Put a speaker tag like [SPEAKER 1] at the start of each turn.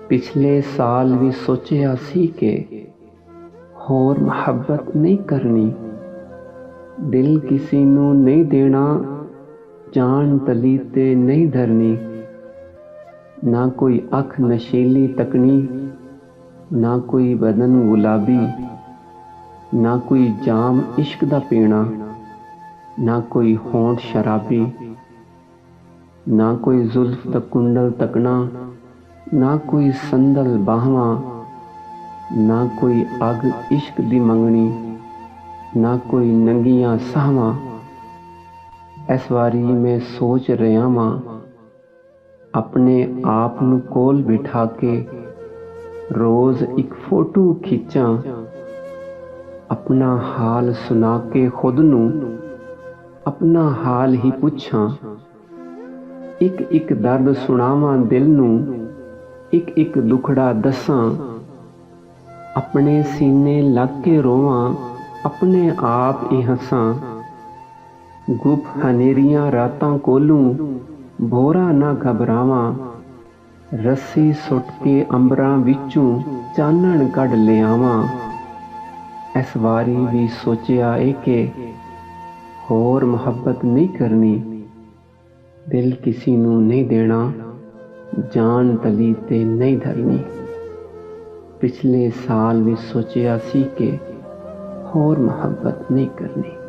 [SPEAKER 1] पिछले साल भी सोचिया सी के होर मुहब्बत नहीं करनी। दिल किसी नू नहीं देना, जान तली ते नहीं धरनी। ना कोई अख नशीली तकनी, ना कोई बदन गुलाबी, ना कोई जाम इश्क दा पीना, ना कोई होंठ शराबी, ना कोई जुल्फ दा कुंडल तकना, ना कोई संदल बाहवा, ना कोई अग इश्क दी मंगनी, ना कोई नंगियां साहवा। इस वारी मैं सोच रहा वां, अपने आप नू कोल बिठा के रोज एक फोटो खिंचा, अपना हाल सुना के खुद नू अपना हाल ही पुछां। एक एक दर्द सुनावां दिल नू, एक एक दुखड़ा दसां। अपने सीने लग के रोवां, अपने आप ही हसां। गुप हनेरियां रातां कोलूं भोरा ना घबरावां। रस्सी सुट के अंबरां विचों चानण कढ लियावां। इस वारी भी सोचिया ए के होर मुहब्बत नहीं करनी। दिल किसी नू नहीं देना, जान तली ते नहीं धरनी। पिछले साल भी सोचिया सी के होर मुहब्बत नहीं करनी।